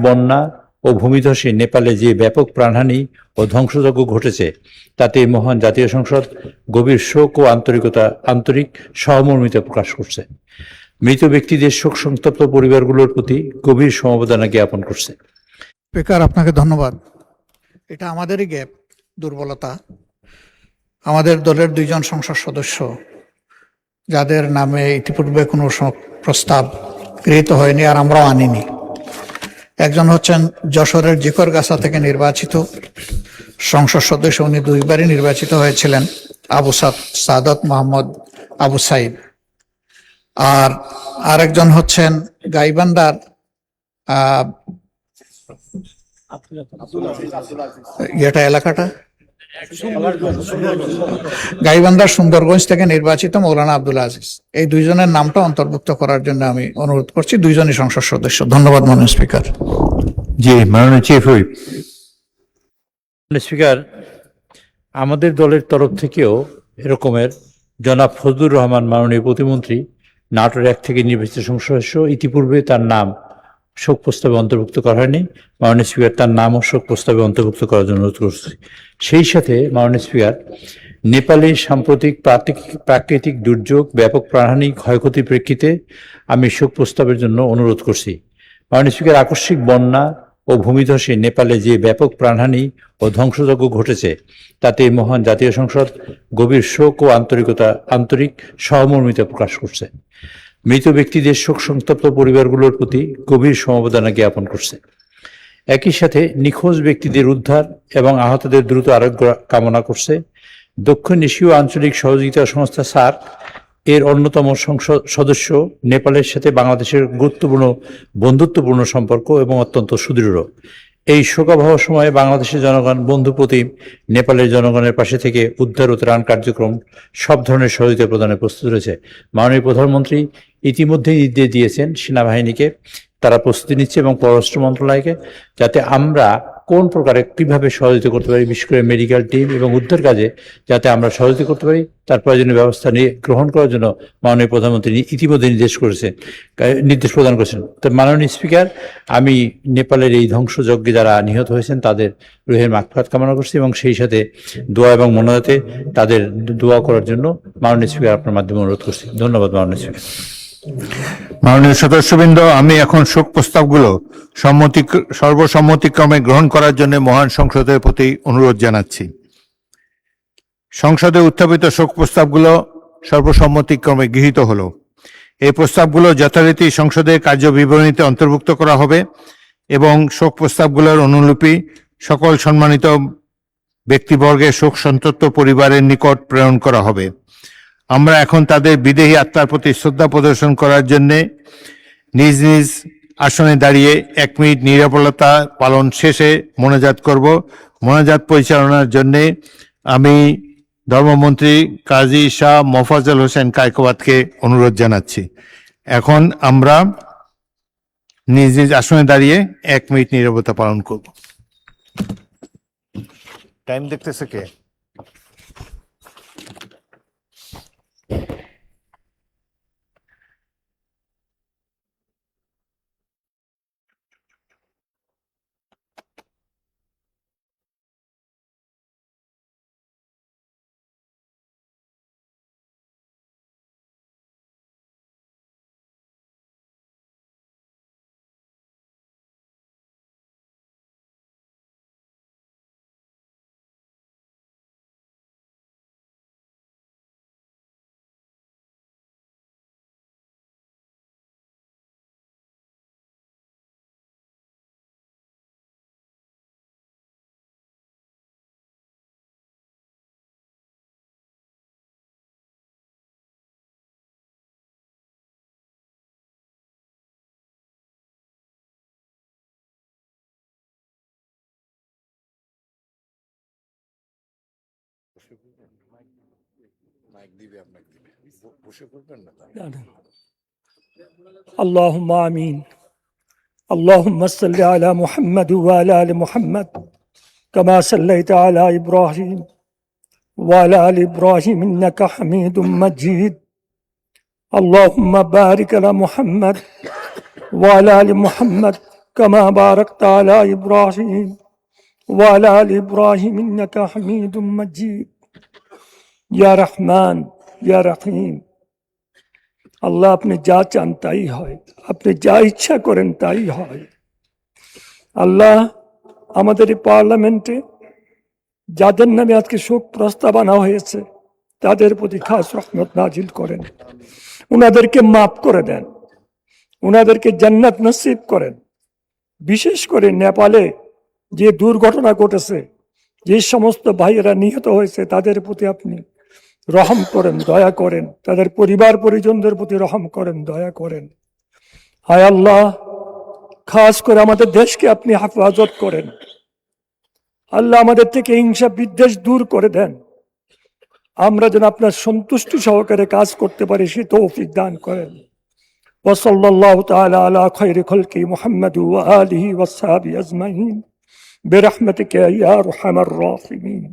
বন্যা ও ভূমিধসে নেপালে যে ব্যাপক প্রাণহানি ও ধ্বংসযজ্ঞ ঘটেছে তাতে মহান জাতীয় সংসদ গভীর শোক ও আন্তরিক সহমর্মিতা প্রকাশ করছে। মৃত ব্যক্তিদের শোক সন্তপ্ত পরিবারগুলোর প্রতি গভীর সমবেদনা জ্ঞাপন করছে। স্পিকার, আপনাকে ধন্যবাদ। এটা আমাদেরই গ্যাপ, দুর্বলতা। আমাদের দলের দুইজন সংসদ সদস্য যাদের নামে ইতিপূর্বে কোনো প্রস্তাব গৃহীত হয়নি আর আমরাও আনিনি, একজন হচ্ছেন যশোরের জিকরগাছা থেকে নির্বাচিত সংসদ সদস্য, উনি দুইবারই নির্বাচিত হয়েছিলেন, আবু সাদত মোহাম্মদ আবু সাইদ। আর আরেকজন হচ্ছেন গাইবান্ধার এলাকাটা গাইবান্ধার সুন্দরগঞ্জ থেকে নির্বাচিত মৌলানা আব্দুল আজিজ। এই দুইজনের নামটা অন্তর্ভুক্ত করার জন্য আমি অনুরোধ করছি, দুইজনই সংসদ সদস্য। ধন্যবাদ মাননীয় স্পিকার। জি, মাননীয় চিফ হুইপ। স্পিকার, আমাদের দলের তরফ থেকেও এরকমের জনাব ফজলুর রহমান মাননীয় প্রতিমন্ত্রী নাটোর 1 থেকে নির্বাচিত সংসদ সদস্য, ইতিপূর্বে তার নাম শোক প্রস্তাবে অন্তর্ভুক্ত করা হয়নি। মাননীয় স্পিকার, তার নামও শোক প্রস্তাবে অন্তর্ভুক্ত করার জন্য অনুরোধ করছি। সেই সাথে মাননীয় স্পিকার, নেপালে সাম্প্রতিক প্রাকৃতিক দুর্যোগ, ব্যাপক প্রাণহানি, ক্ষয়ক্ষতির প্রেক্ষিতে আমি শোক প্রস্তাবের জন্য অনুরোধ করছি। মাননীয় স্পিকার, আকস্মিক বন্যা ও ভূমিধসে নেপালে যে ব্যাপক প্রাণহানি ও ধ্বংসযজ্ঞ ঘটেছে তাতে মহান জাতীয় সংসদ গভীর শোক ও আন্তরিক সহমর্মিতা প্রকাশ করছে। মৃত ব্যক্তিদের শোক সন্তপ্ত পরিবারগুলোর প্রতি গভীর সমবেদনা জ্ঞাপন করছে। একই সাথে নিখোঁজ ব্যক্তিদের উদ্ধার এবং আহতদের দ্রুত আরোগ্য কামনা করছে। দক্ষিণ এশীয় আঞ্চলিক সহযোগিতা সংস্থা সার্ক এর অন্যতম সদস্য নেপালের সাথে বাংলাদেশের বন্ধুত্বপূর্ণ সম্পর্ক এবং অত্যন্ত সুদৃঢ়। এই শোকাবহ সময়ে বাংলাদেশের জনগণ বন্ধুপ্রতিম নেপালের জনগণের পাশে থেকে উদ্ধার ও ত্রাণ কার্যক্রম সব ধরনের সহযোগিতা প্রদানে প্রস্তুত রয়েছে। মাননীয় প্রধানমন্ত্রী ইতিমধ্যেই নির্দেশ দিয়েছেন সেনাবাহিনীকে, তারা প্রস্তুতি নিচ্ছে, এবং পররাষ্ট্র মন্ত্রণালয়কে, যাতে আমরা কোন প্রকারে কিভাবে সহযোগিতা করতে পারি, বিশেষ করে মেডিকেল টিম এবং উদ্ধার কাজে যাতে আমরা সহযোগিতা করতে পারি তার প্রয়োজনীয় ব্যবস্থা গ্রহণ করার জন্য মাননীয় প্রধানমন্ত্রী ইতিমধ্যে নির্দেশ প্রদান করেছেন। তো মাননীয় স্পিকার, আমি নেপালের এই ধ্বংসযজ্ঞে যারা নিহত হয়েছেন তাদের রুহের মাগফিরাত কামনা করছি এবং সেই সাথে দোয়া এবং মোনাজাতে তাদের দোয়া করার জন্য মাননীয় স্পিকার আপনার মাধ্যমে অনুরোধ করছি। ধন্যবাদ মাননীয় স্পিকার। মাননীয় সদস্যবৃন্দ, আমি এখন শোক প্রস্তাবগুলো সর্বসম্মতিক্রমে গ্রহণ করার জন্য মহান সংসদের প্রতি অনুরোধ জানাচ্ছি। সংসদে উত্থাপিত শোক প্রস্তাবগুলো সর্বসম্মতিক্রমে গৃহীত হলো। এই প্রস্তাবগুলো যথারীতি সংসদের কার্যবিবরণীতে অন্তর্ভুক্ত করা হবে এবং শোক প্রস্তাবগুলোর অনুলিপি সকল সম্মানিত ব্যক্তিবর্গের শোক সন্তপ্ত পরিবারের নিকট প্রেরণ করা হবে। আমরা এখন তাদের বিদেহী আত্মার প্রতি শ্রদ্ধা প্রদর্শন করার জন্য নিজ নিজ আসনে দাঁড়িয়ে 1 মিনিট নীরবতা পালন শেষে মোনাজাত করব। মোনাজাত পরিচালনার জন্য আমি ধর্মমন্ত্রী কাজী শাহ মোফাজ্জল হোসেন কায়কোবাদকে অনুরোধ জানাচ্ছি। এখন আমরা নিজ নিজ আসনে দাঁড়িয়ে 1 মিনিট নীরবতা পালন করব। টাইম দেখতেছে কে? اللهم آمين. اللهم صل على محمد وعلى آل محمد كما صليت على إبراهيم وعلى آل إبراهيم إنك حميد مجيد. اللهم بارك على محمد وعلى آل محمد كما باركت على إبراهيم وعلى آل إبراهيم إنك حميد مجيد يا رحمن يا رحيم আল্লাহ আপনি যা চান তাই হয়, আপনি যা ইচ্ছা করেন তাই হয়। আল্লাহ আমাদের এই পার্লামেন্টে যাদের নামে আজকে শোক প্রস্তাব আনা হয়েছে তাদের প্রতি খাস রহমত নাজিল করেন, উনাদেরকে মাফ করে দেন, উনাদেরকে জান্নাত নসিব করেন। বিশেষ করে নেপালে যে দুর্ঘটনা ঘটেছে, যে সমস্ত ভাইয়েরা নিহত হয়েছে তাদের প্রতি আপনি রহম করেন, দয়া করেন, তাদের পরিবার পরিজনদের প্রতি রহম করেন, দয়া করেন। হায় আল্লাহ, খাস করে আমাদের দেশকে আপনি হেফাজত করেন। আল্লাহ আমাদের থেকে হিংসা বিদ্বেষ দূর করে দেন, আমরা যেন আপনার সন্তুষ্টি সহকারে কাজ করতে পারি সে তৌফিক দান করেন। ওয়াসাল্লাল্লাহু তাআলা আলা খায়রি খালকি মুহাম্মাদ ওয়া আলিহি ওয়া সাহবিহি আজমাইন বিরহমাতিকা ইয়া আরহামার রাহিমিন।